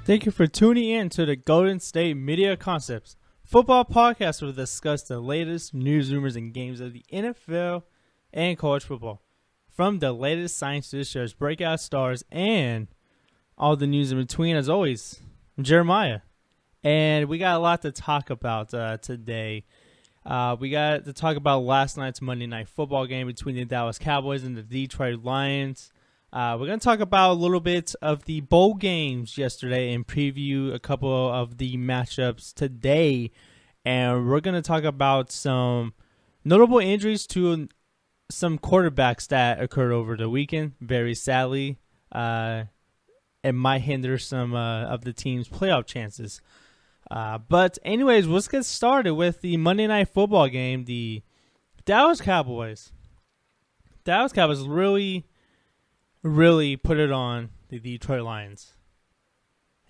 Thank you for tuning in to the Golden State Media Concepts football podcast, where we discuss the latest news, rumors, and games of the NFL and college football. From the latest science to the show's breakout stars and all the news in between, as always, I'm Jeremiah. And we got a lot to talk about today. We got to talk about last night's Monday Night Football game between the Dallas Cowboys and the Detroit Lions. We're going to talk about a little bit of the bowl games yesterday and preview a couple of the matchups today. And we're going to talk about some notable injuries to some quarterbacks that occurred over the weekend, very sadly. It might hinder some of the team's playoff chances. But anyways, let's get started with the Monday Night Football game. The Dallas Cowboys. Dallas Cowboys really put it on the Detroit Lions.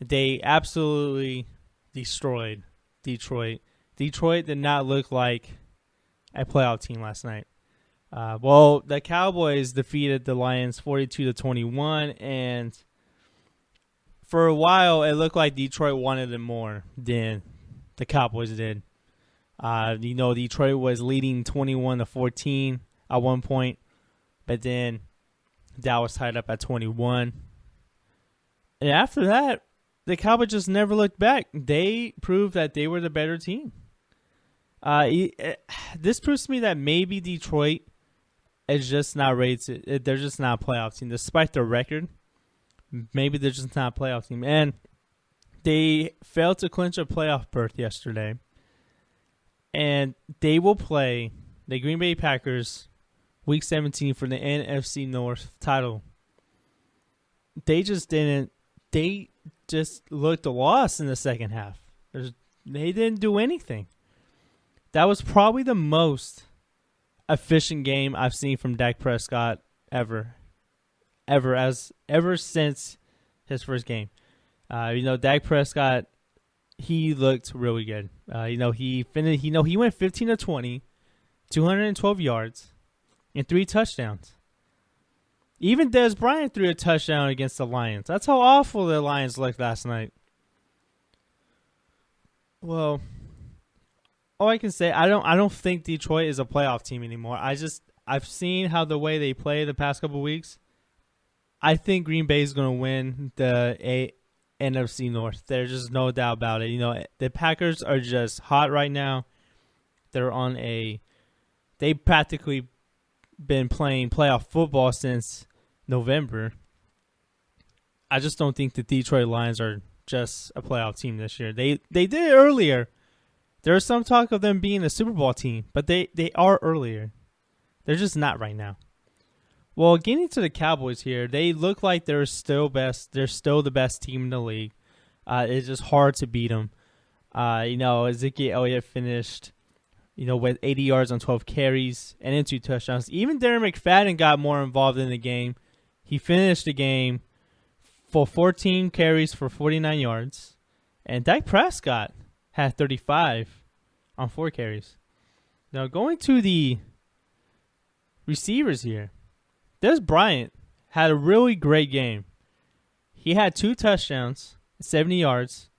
They absolutely destroyed Detroit. Detroit did not look like a playoff team last night. The Cowboys defeated the Lions 42-21, and for a while it looked like Detroit wanted it more than the Cowboys did. Detroit was leading 21-14 at one point, but then Dallas tied up at 21. And after that, the Cowboys just never looked back. They proved that they were the better team. This proves to me that maybe Detroit is just not rated. They're just not a playoff team. Despite their record, maybe they're just not a playoff team. And they failed to clinch a playoff berth yesterday. And they will play the Green Bay Packers Week 17 for the NFC North title. They just didn't. They just looked lost in the second half. They didn't do anything. That was probably the most efficient game I've seen from Dak Prescott ever since his first game. Dak Prescott, he looked really good. He finished. He went 15-20, 212 yards. And 3 touchdowns. Even Dez Bryant threw a touchdown against the Lions. That's how awful the Lions looked last night. Well, all I can say, I don't think Detroit is a playoff team anymore. I've seen how the way they play the past couple weeks. I think Green Bay is going to win the NFC North. There's just no doubt about it. The Packers are just hot right now. They practically been playing playoff football since November. I just don't think the Detroit Lions are just a playoff team this year. They did it earlier. There was some talk of them being a Super Bowl team, but they are earlier. They're just not right now. Well, getting to the Cowboys here, they look like they're still best. They're still the best team in the league. It's just hard to beat them. Ezekiel Elliott finished with 80 yards on 12 carries and then 2 touchdowns. Even Darren McFadden got more involved in the game. He finished the game for 14 carries for 49 yards. And Dak Prescott had 35 on 4 carries. Now, going to the receivers here, Dez Bryant had a really great game. He had 2 touchdowns, 70 yards.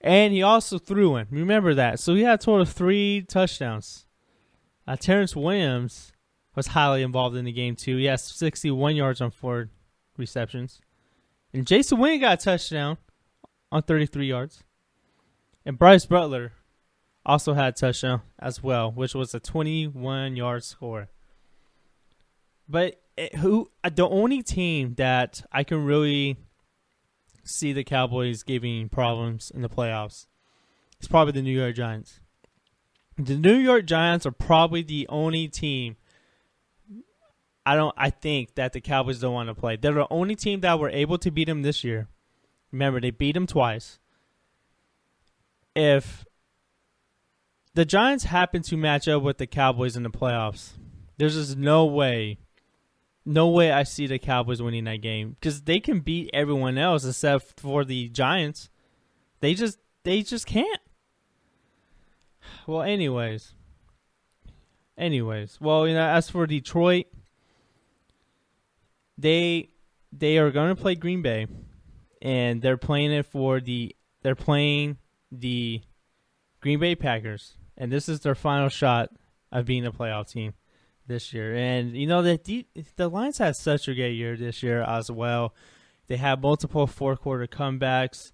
And he also threw in. Remember that. So he had a total of 3 touchdowns. Terrence Williams was highly involved in the game too. He has 61 yards on 4 receptions. And Jason Witten got a touchdown on 33 yards. And Bryce Butler also had a touchdown as well, which was a 21-yard score. But the only team that I can really see the Cowboys giving problems in the playoffs is probably the New York Giants. The New York Giants are probably the only team I think that the Cowboys don't want to play. They're the only team that were able to beat them this year. Remember, they beat them twice. If the Giants happen to match up with the Cowboys in the playoffs, there's just no way I see the Cowboys winning that game, because they can beat everyone else except for the Giants. They just can't. Well, anyways. Well, as for Detroit, they are going to play Green Bay, and they're playing the Green Bay Packers, and this is their final shot of being a playoff team this year. And the Lions had such a great year this year as well. They had multiple fourth quarter comebacks.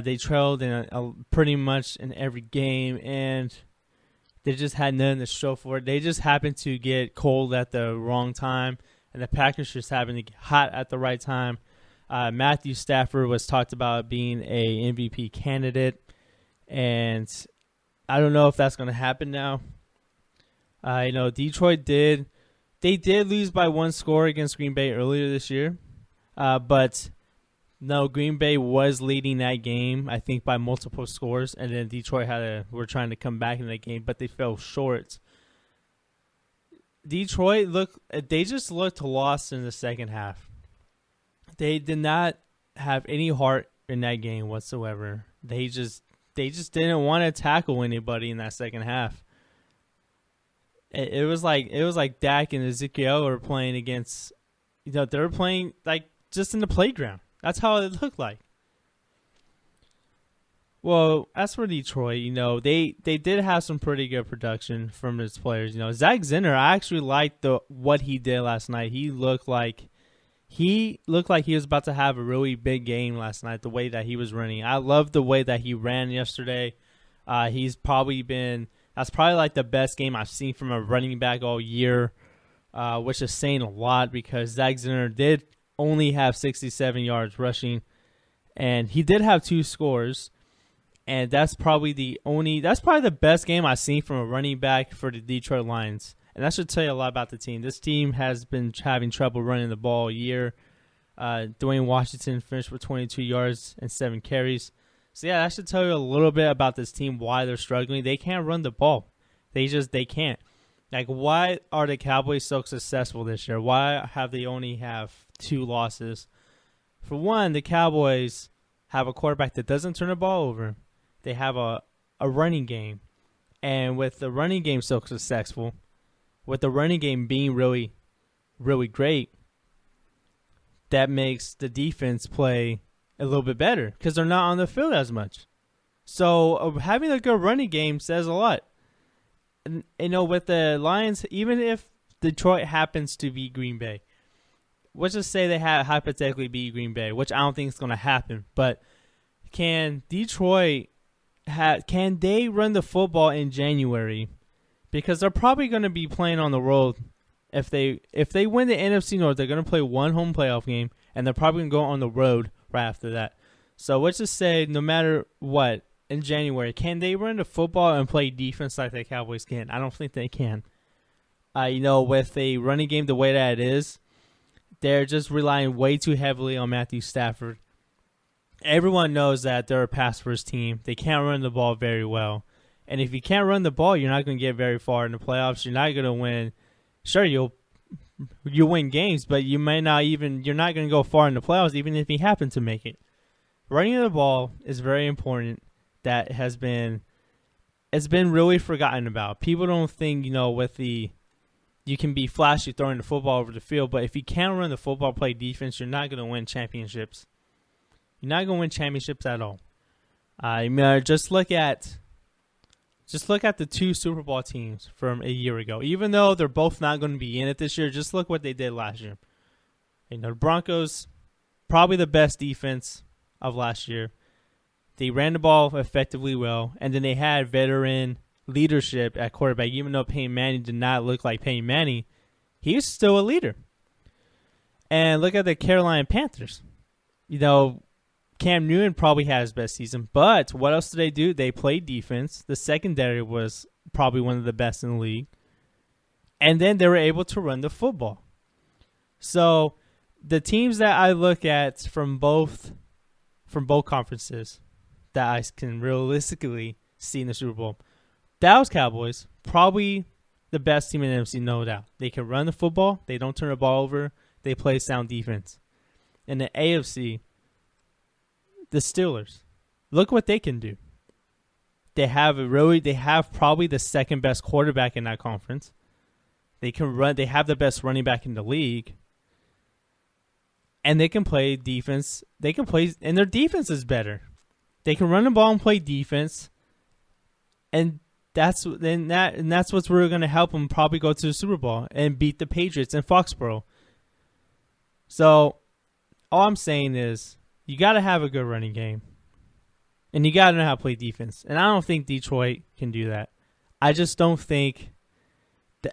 They trailed in pretty much in every game, and they just had nothing to show for it. They just happened to get cold at the wrong time, and the Packers just happened to get hot at the right time. Matthew Stafford was talked about being a MVP candidate, and I don't know if that's going to happen now. Detroit did lose by one score against Green Bay earlier this year, but no, Green Bay was leading that game, I think, by multiple scores, and then Detroit were trying to come back in that game, but they fell short. Detroit just looked lost in the second half. They did not have any heart in that game whatsoever. They just didn't want to tackle anybody in that second half. It was like Dak and Ezekiel were playing against, they were playing like just in the playground. That's how it looked like. Well, as for Detroit, they did have some pretty good production from his players. Zach Zenner, I actually liked what he did last night. He looked like he was about to have a really big game last night, the way that he was running. I loved the way that he ran yesterday. That's probably like the best game I've seen from a running back all year, which is saying a lot because Zach Zenner did only have 67 yards rushing, and he did have 2 scores, and that's probably the best game I've seen from a running back for the Detroit Lions, and that should tell you a lot about the team. This team has been having trouble running the ball all year. Dwayne Washington finished with 22 yards and 7 carries. So yeah, that should tell you a little bit about this team, why they're struggling. They can't run the ball. They can't. Like, why are the Cowboys so successful this year? Why have they only have 2 losses? For one, the Cowboys have a quarterback that doesn't turn the ball over. They have a running game. And with the running game so successful, with the running game being really, really great, that makes the defense play a little bit better because they're not on the field as much. So having a good running game says a lot. And, with the Lions, even if Detroit happens to be Green Bay, let's just say they hypothetically be Green Bay, which I don't think is going to happen. But can Detroit can they run the football in January? Because they're probably going to be playing on the road. If they win the NFC North, they're going to play one home playoff game, and they're probably going to go on the road right after that. So let's just say no matter what, in January, can they run the football and play defense like the Cowboys can? I don't think they can. With a running game the way that it is, they're just relying way too heavily on Matthew Stafford. Everyone knows that they're a pass-first team. They can't run the ball very well. And if you can't run the ball, you're not going to get very far in the playoffs. You're not going to win. Sure, you'll win games, but you're not going to go far in the playoffs even if you happen to make it. Running the ball is very important. It's been really forgotten about. People don't think, you can be flashy throwing the football over the field, but if you can't run the football, play defense, you're not going to win championships. You're not going to win championships at all. Just look at the 2 Super Bowl teams from a year ago. Even though they're both not going to be in it this year, just look what they did last year. The Broncos, probably the best defense of last year. They ran the ball effectively well, and then they had veteran leadership at quarterback. Even though Peyton Manning did not look like Peyton Manning, he's still a leader. And look at the Carolina Panthers. Cam Newton probably had his best season, but what else did they do? They played defense. The secondary was probably one of the best in the league. And then they were able to run the football. So the teams that I look at from both conferences that I can realistically see in the Super Bowl, Dallas Cowboys, probably the best team in the NFC, no doubt. They can run the football. They don't turn the ball over. They play sound defense. In the AFC, the Steelers, look what they can do. They have probably the second best quarterback in that conference. They can run. They have the best running back in the league. and they can play defense. They can play, and their defense is better. They can run the ball and play defense, and that's what's really going to help them probably go to the Super Bowl and beat the Patriots in Foxborough. So, all I'm saying is you got to have a good running game, and you got to know how to play defense. And I don't think Detroit can do that. I just don't think.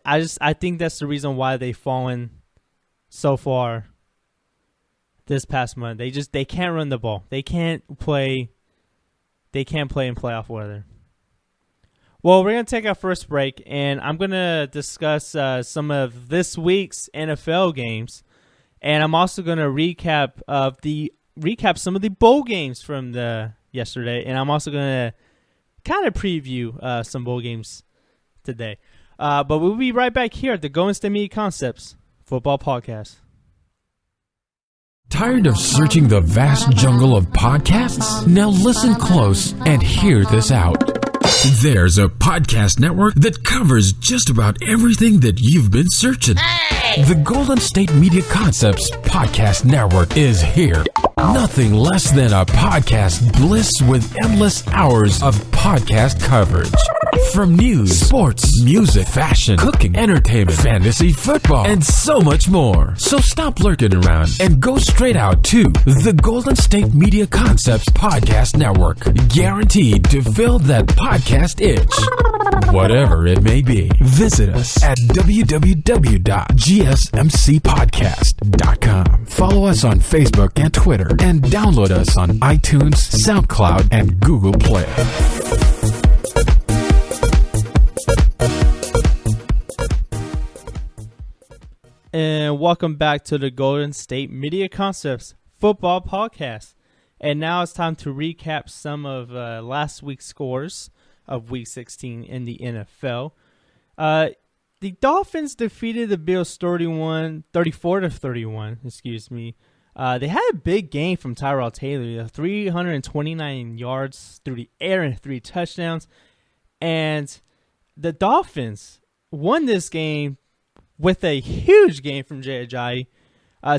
I think that's the reason why they've fallen so far this past month. They can't run the ball. They can't play in playoff weather. Well, we're going to take our first break, and I'm going to discuss some of this week's NFL games, and I'm also going to recap some of the bowl games from yesterday, and I'm also going to kind of preview some bowl games today. But we'll be right back here at the Golden State Media Concepts Football Podcast. Tired of searching the vast jungle of podcasts? Now listen close and hear this out. There's a podcast network that covers just about everything that you've been searching. Hey! The Golden State Media Concepts Podcast Network is here. Nothing less than a podcast bliss with endless hours of podcast coverage. From news, sports, music, fashion, cooking, entertainment, fantasy, football, and so much more. So stop lurking around and go straight out to the Golden State Media Concepts Podcast Network. Guaranteed to fill that podcast itch. Whatever it may be. Visit us at www.gsmcpodcast.com. Follow us on Facebook and Twitter, and download us on iTunes, SoundCloud, and Google Play. And welcome back to the Golden State Media Concepts Football Podcast. And now it's time to recap some of last week's scores of Week 16 in the NFL. The Dolphins defeated the Bills 34-31. They had a big game from Tyrod Taylor, 329 yards through the air and 3 touchdowns. And the Dolphins won this game with a huge game from Jay Ajayi,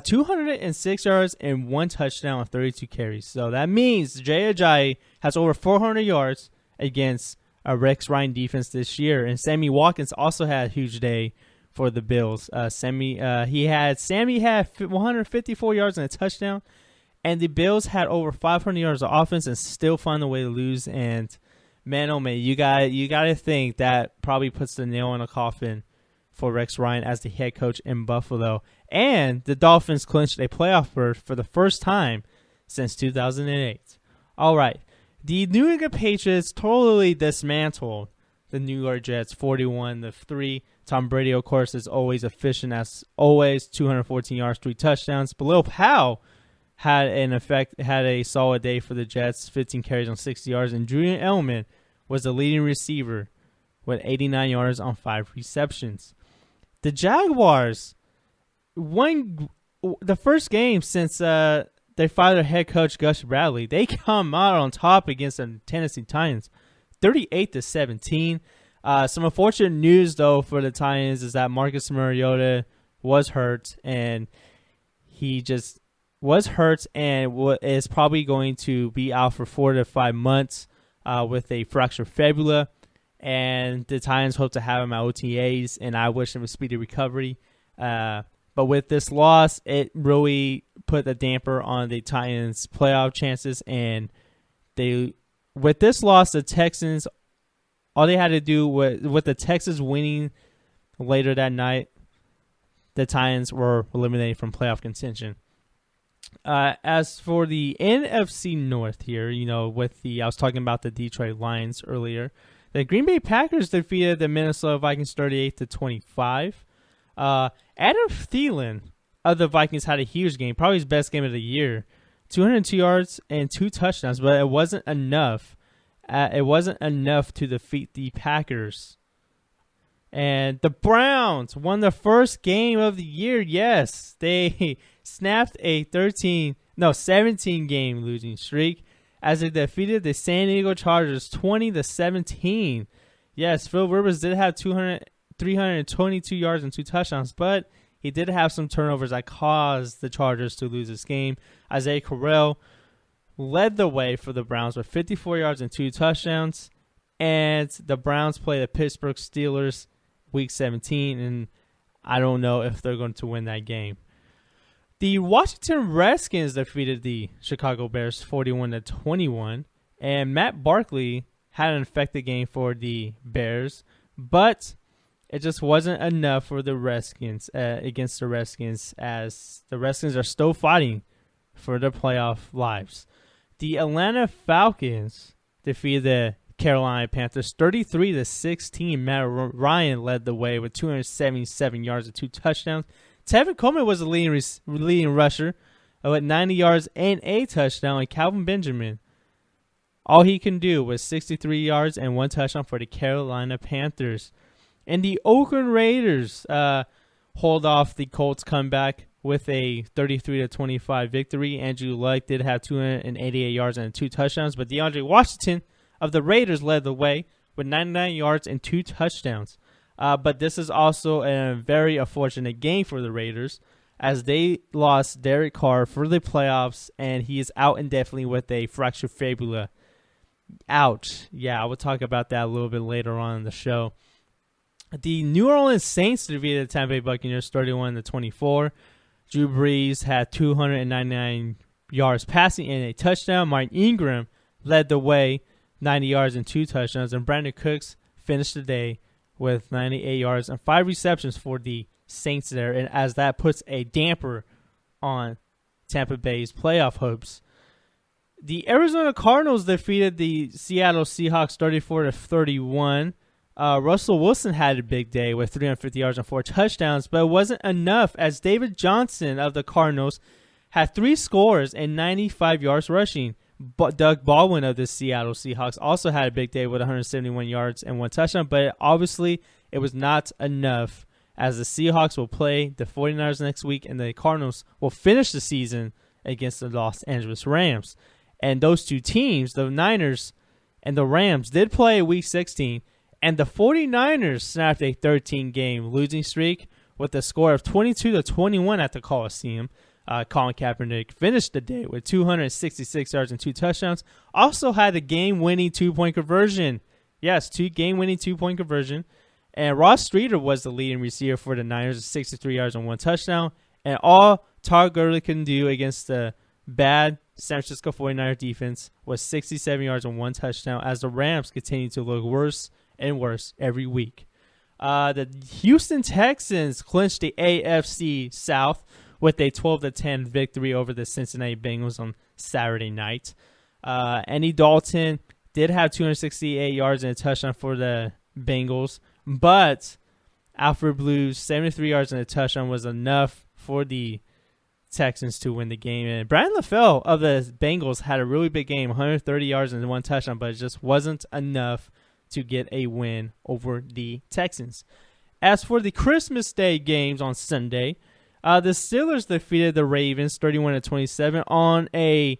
206 yards and 1 touchdown on 32 carries. So that means Jay Ajayi has over 400 yards against a Rex Ryan defense this year. And Sammy Watkins also had a huge day for the Bills. Sammy had 154 yards and a touchdown, and the Bills had over 500 yards of offense and still find a way to lose. And man, oh man, you got to think that probably puts the nail in the coffin for Rex Ryan as the head coach in Buffalo. And the Dolphins clinched a playoff berth for the first time since 2008. All right. The New England Patriots totally dismantled the New York Jets 41-3. Tom Brady, of course, is always efficient as always, 214 yards, 3 touchdowns. But Lil Powell had a solid day for the Jets, 15 carries on 60 yards. And Julian Edelman was the leading receiver with 89 yards on 5 receptions. The Jaguars won the first game since they fired their head coach Gus Bradley. They come out on top against the Tennessee Titans, 38-17. Some unfortunate news though for the Titans is that Marcus Mariota was hurt, and is probably going to be out for 4 to 5 months with a fractured fibula. And the Titans hope to have him at OTAs, and I wish him a speedy recovery. But with this loss, it really put a damper on the Titans' playoff chances. And with this loss, the Texans, all they had to do with the Texans winning later that night, the Titans were eliminated from playoff contention. As for the NFC North here, I was talking about the Detroit Lions earlier. The Green Bay Packers defeated the Minnesota Vikings 38-25. Adam Thielen of the Vikings had a huge game, probably his best game of the year. 202 yards and 2 touchdowns, but it wasn't enough. It wasn't enough to defeat the Packers. And the Browns won the first game of the year. Yes, they snapped a 17-game losing streak as they defeated the San Diego Chargers 20-17. Yes, Phil Rivers did have 322 yards and 2 touchdowns, but he did have some turnovers that caused the Chargers to lose this game. Isaiah Correll led the way for the Browns with 54 yards and 2 touchdowns. And the Browns play the Pittsburgh Steelers Week 17, and I don't know if they're going to win that game. The Washington Redskins defeated the Chicago Bears 41-21, and Matt Barkley had an effective game for the Bears, but it just wasn't enough for the Redskins against the Redskins, as the Redskins are still fighting for their playoff lives. The Atlanta Falcons defeated the Carolina Panthers 33-16. Matt Ryan led the way with 277 yards and 2 touchdowns. Tevin Coleman was the leading rusher with 90 yards and a touchdown. And Calvin Benjamin, all he can do was 63 yards and 1 touchdown for the Carolina Panthers. And the Oakland Raiders hold off the Colts comeback with a 33-25 victory. Andrew Luck did have 288 yards and 2 touchdowns, but DeAndre Washington of the Raiders led the way with 99 yards and 2 touchdowns. But this is also a very unfortunate game for the Raiders, as they lost Derek Carr for the playoffs, and he is out indefinitely with a fractured fibula. Ouch. Yeah, I will talk about that a little bit later on in the show. The New Orleans Saints defeated the Tampa Bay Buccaneers 31-24. Drew Brees had 299 yards passing and a touchdown. Mark Ingram led the way, 90 yards and 2 touchdowns. And Brandon Cooks finished the day with 98 yards and 5 receptions for the Saints there. And as that puts a damper on Tampa Bay's playoff hopes. The Arizona Cardinals defeated the Seattle Seahawks 34-31. Russell Wilson had a big day with 350 yards and 4 touchdowns, but it wasn't enough, as David Johnson of the Cardinals had 3 scores and 95 yards rushing. But Doug Baldwin of the Seattle Seahawks also had a big day with 171 yards and 1 touchdown, but obviously it was not enough, as the Seahawks will play the 49ers next week and the Cardinals will finish the season against the Los Angeles Rams. And those two teams, the Niners and the Rams, did play Week 16, and the 49ers snapped a 13-game losing streak with a score of 22-21 at the Coliseum. Colin Kaepernick finished the day with 266 yards and 2 touchdowns. Also had a game-winning 2-point conversion. Yes, game-winning 2-point conversion. And Ross Streeter was the leading receiver for the Niners with 63 yards and 1 touchdown. And all Todd Gurley can do against the bad San Francisco 49er defense was 67 yards and 1 touchdown, as the Rams continue to look worse and worse every week. The Houston Texans clinched the AFC South with a 12-10 victory over the Cincinnati Bengals on Saturday night. Andy Dalton did have 268 yards and a touchdown for the Bengals, but Alfred Blue's 73 yards and a touchdown was enough for the Texans to win the game. And Brandon LaFell of the Bengals had a really big game, 130 yards and 1 touchdown, but it just wasn't enough to get a win over the Texans. As for the Christmas Day games on Sunday, the Steelers defeated the Ravens 31-27 on a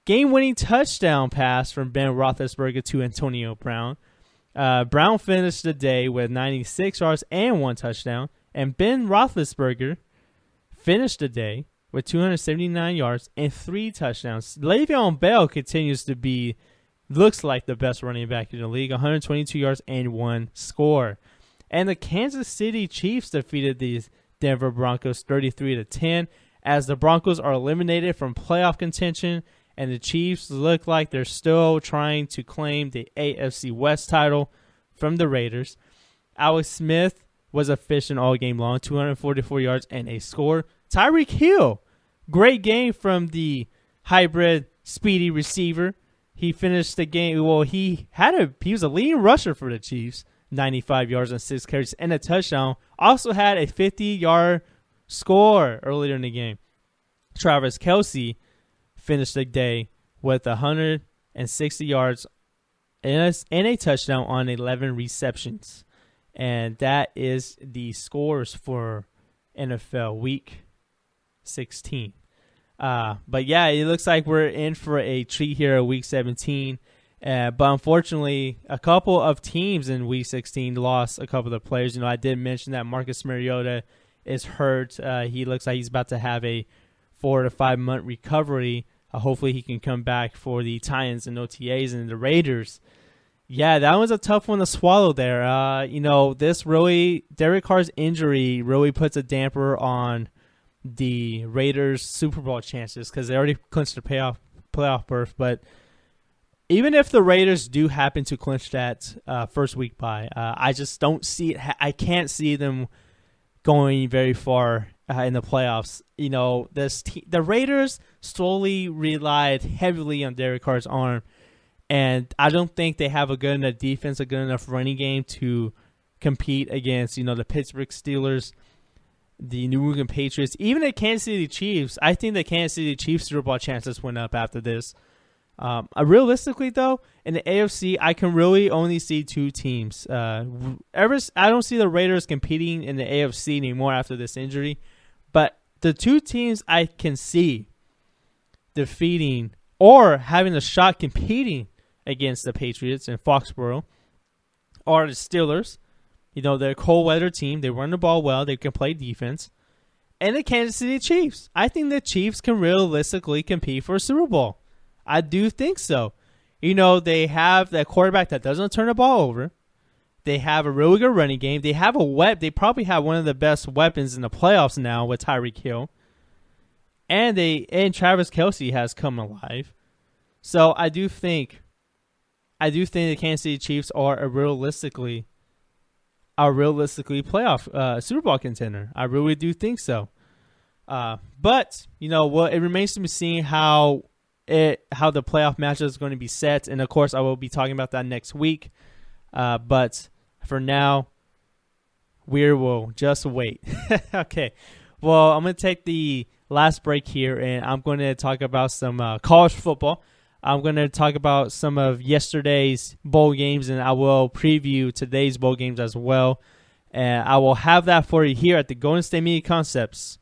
game-winning touchdown pass from Ben Roethlisberger to Antonio Brown. Brown finished the day with 96 yards and 1 touchdown, and Ben Roethlisberger finished the day with 279 yards and 3 touchdowns. Le'Veon Bell continues to be, looks like the best running back in the league, 122 yards and 1 score. And the Kansas City Chiefs defeated the Denver Broncos 33-10, as the Broncos are eliminated from playoff contention, and the Chiefs look like they're still trying to claim the AFC West title from the Raiders. Alex Smith was efficient all game long, 244 yards and a score. Tyreek Hill, great game from the hybrid speedy receiver. He finished the game, well, he was a leading rusher for the Chiefs, 95 yards and 6 carries and a touchdown. Also had a 50-yard score earlier in the game. Travis Kelce finished the day with 160 yards and a touchdown on 11 receptions. And that is the scores for NFL Week 16. But yeah, it looks like we're in for a treat here at Week 17. But unfortunately, a couple of teams in Week 16 lost a couple of players. I did mention that Marcus Mariota is hurt. He looks like he's about to have a 4 to 5 month recovery. Hopefully he can come back for the Titans and OTAs and the Raiders. Yeah, that was a tough one to swallow there. Derek Carr's injury really puts a damper on the Raiders' Super Bowl chances because they already clinched the playoff berth. But even if the Raiders do happen to clinch that first week bye, I just don't see it. I can't see them going very far in the playoffs. The Raiders slowly relied heavily on Derek Carr's arm, and I don't think they have a good enough defense, a good enough running game to compete against, the Pittsburgh Steelers, the New England Patriots, even the Kansas City Chiefs. I think the Kansas City Chiefs Super Bowl chances went up after this. Realistically, though, in the AFC, I can really only see two teams. I don't see the Raiders competing in the AFC anymore after this injury, but the two teams I can see defeating or having a shot competing against the Patriots in Foxborough are the Steelers. They're a cold weather team. They run the ball well. They can play defense. And the Kansas City Chiefs. I think the Chiefs can realistically compete for a Super Bowl. I do think so. They have that quarterback that doesn't turn the ball over. They have a really good running game. They have They probably have one of the best weapons in the playoffs now with Tyreek Hill. And Travis Kelce has come alive. So I do think the Kansas City Chiefs are a realistically playoff Super Bowl contender. I really do think so. But it remains to be seen how the playoff matchup is going to be set, and of course I will be talking about that next week. But for now, we will just wait. Okay. Well, I'm going to take the last break here, and I'm going to talk about some college football. I'm going to talk about some of yesterday's bowl games, and I will preview today's bowl games as well. And I will have that for you here at the Golden State Media Concepts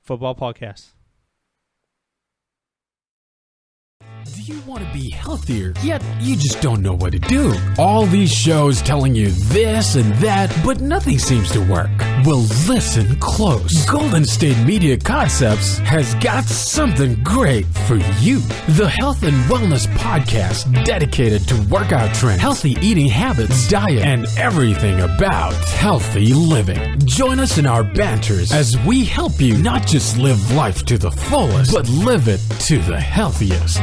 Football Podcast. Do you want to be healthier, yet you just don't know what to do? All these shows telling you this and that, but nothing seems to work. Well, listen close. Golden State Media Concepts has got something great for you. The Health and Wellness Podcast dedicated to workout trends, healthy eating habits, diet, and everything about healthy living. Join us in our banters as we help you not just live life to the fullest, but live it to the healthiest.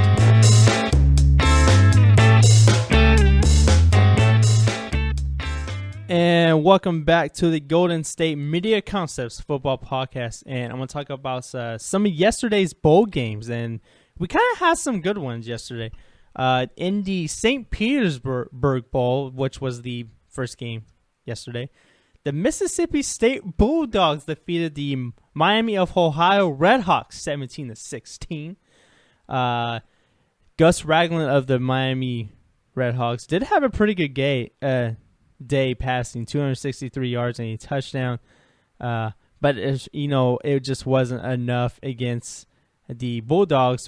And welcome back to the Golden State Media Concepts Football Podcast. And I'm going to talk about some of yesterday's bowl games. And we kind of had some good ones yesterday. In the St. Petersburg Bowl, which was the first game yesterday, the Mississippi State Bulldogs defeated the Miami of Ohio Redhawks 17-16. Gus Ragland of the Miami Redhawks did have a pretty good day passing, 263 yards and a touchdown. But it just wasn't enough against the Bulldogs,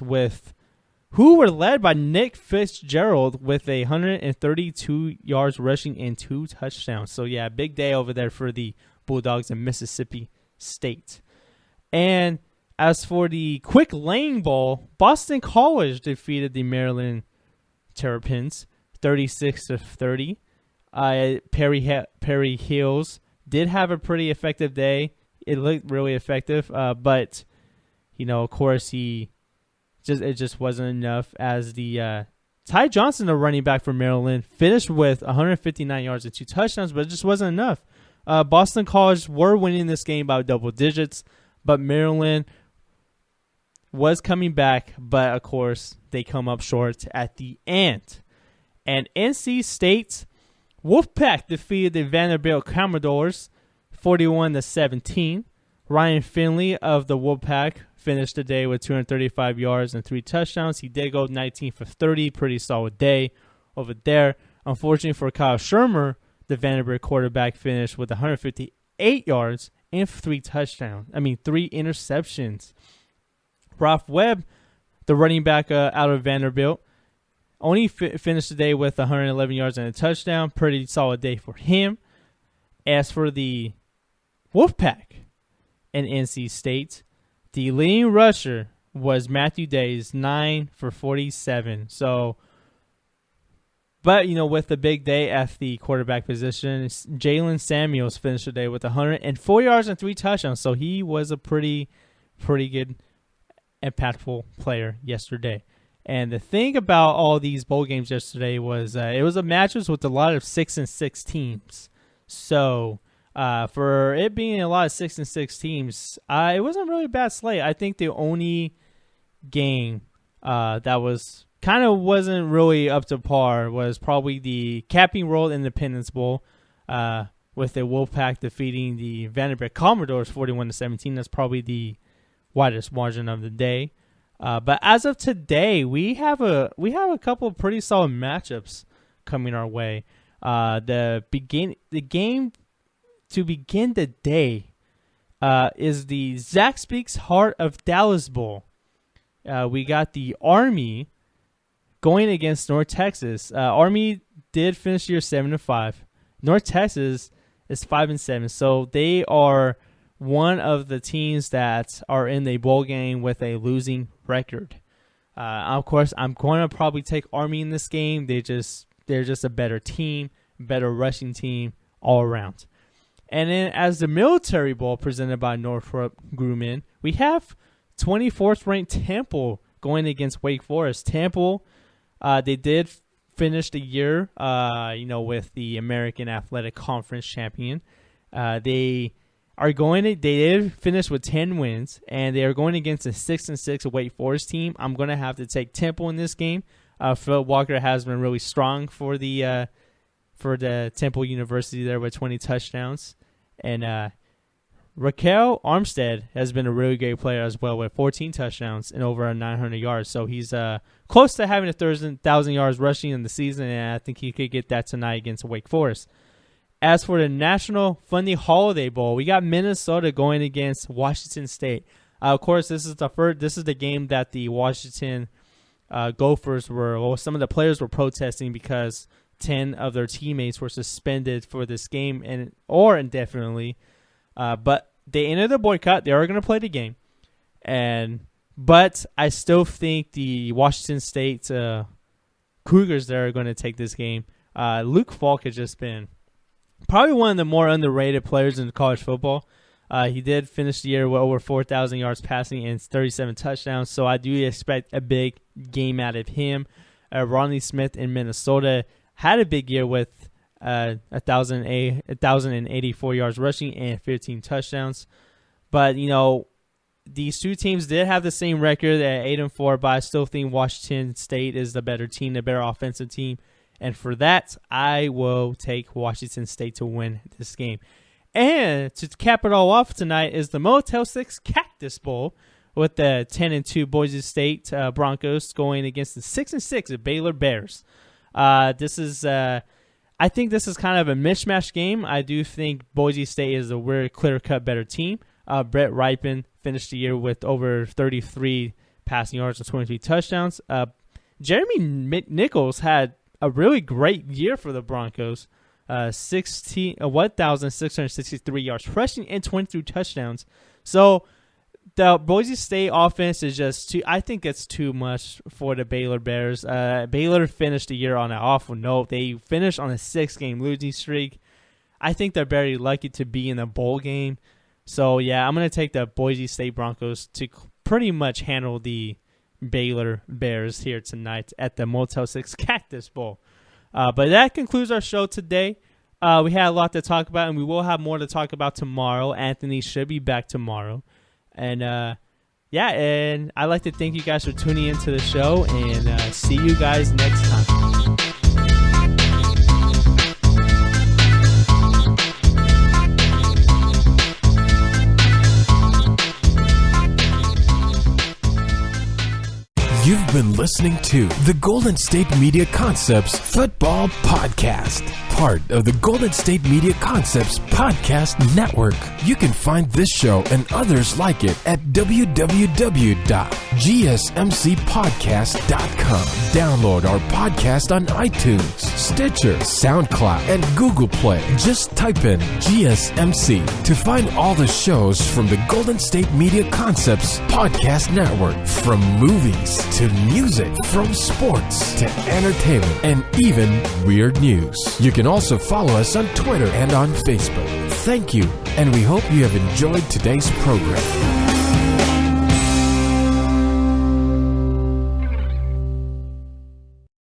who were led by Nick Fitzgerald with 132 yards rushing and 2 touchdowns. So yeah, big day over there for the Bulldogs in Mississippi State. And as for the Quick Lane Bowl, Boston College defeated the Maryland Terrapins 36-30. Perry Hills did have a pretty effective day. It looked really effective, but of course it just wasn't enough. As the Ty Johnson, the running back for Maryland, finished with 159 yards and 2 touchdowns, but it just wasn't enough. Boston College were winning this game by double digits, but Maryland was coming back, but of course they come up short at the end. And NC State Wolfpack defeated the Vanderbilt Commodores 41-17. Ryan Finley of the Wolfpack finished the day with 235 yards and 3 touchdowns. He did go 19 for 30, pretty solid day over there. Unfortunately for Kyle Shermer, the Vanderbilt quarterback finished with 158 yards and 3 interceptions. Ralph Webb, the running back out of Vanderbilt, only finished the day with 111 yards and a touchdown. Pretty solid day for him. As for the Wolfpack and NC State. The leading rusher was Matthew Days, 9 for 47. So, but, with the big day at the quarterback position, Jalen Samuels finished the day with 104 yards and 3 touchdowns. So he was a pretty good, impactful player yesterday. And the thing about all these bowl games yesterday was it was a matchups with a lot of 6-6 teams. So for it being a lot of 6-6 teams, it wasn't really a bad slate. I think the only game that wasn't really up to par was probably the Capping World Independence Bowl with the Wolfpack defeating the Vanderbilt Commodores 41-17. That's probably the widest margin of the day. But as of today, we have a couple of pretty solid matchups coming our way. The game to begin the day is the Zach Speaks Heart of Dallas Bowl. We got the Army going against North Texas. Army did finish the year 7-5. North Texas is 5-7, so they are one of the teams that are in the bowl game with a losing record. Of course, I'm going to probably take Army in this game. They're just a better team, better rushing team all around. And then as the Military Bowl presented by Northrop Grumman, we have 24th ranked Temple going against Wake Forest. Temple, they did finish the year, with the American Athletic Conference champion. They did finish with 10 wins, and they are going against a 6-6 Wake Forest team. I'm going to have to take Temple in this game. Phil Walker has been really strong for the Temple University there with 20 touchdowns. And Raquel Armstead has been a really great player as well with 14 touchdowns and over 900 yards. So he's close to having 1,000 yards rushing in the season, and I think he could get that tonight against Wake Forest. As for the National Funny Holiday Bowl, we got Minnesota going against Washington State. Of course, this is the game that the Washington Gophers some of the players were protesting because 10 of their teammates were suspended for this game or indefinitely. But they ended the boycott. They are going to play the game. But I still think the Washington State Cougars there are going to take this game. Luke Falk has just been probably one of the more underrated players in college football. He did finish the year with over 4,000 yards passing and 37 touchdowns, so I do expect a big game out of him. Ronnie Smith in Minnesota had a big year with 1,084 yards rushing and 15 touchdowns. But, these two teams did have the same record at 8-4, but I still think Washington State is the better team, the better offensive team. And for that, I will take Washington State to win this game. And to cap it all off tonight is the Motel 6 Cactus Bowl with the 10-2 Boise State Broncos going against the 6-6 Baylor Bears. I think this is kind of a mismatch game. I do think Boise State is a very clear-cut better team. Brett Ripon finished the year with over 33 passing yards and 23 touchdowns. Jeremy Nichols had a really great year for the Broncos. 1,663 yards rushing and 23 touchdowns. So the Boise State offense is just I think it's too much for the Baylor Bears. Baylor finished the year on an awful note. They finished on a 6-game losing streak. I think they're very lucky to be in a bowl game. So, yeah, I'm going to take the Boise State Broncos to pretty much handle the Baylor Bears here tonight at the Motel 6 Cactus Bowl. But that concludes our show today. We had a lot to talk about, and we will have more to talk about tomorrow. Anthony should be back tomorrow. And, and I'd like to thank you guys for tuning into the show, and see you guys next time. You've been listening to the Golden State Media Concepts Football Podcast, part of the Golden State Media Concepts Podcast Network. You can find this show and others like it at www.gsmcpodcast.com. Download our podcast on iTunes, Stitcher, SoundCloud, and Google Play. Just type in GSMC to find all the shows from the Golden State Media Concepts Podcast Network. From movies to music, from sports to entertainment, and even weird news. You can also follow us on Twitter and on Facebook. Thank you, and we hope you have enjoyed today's program.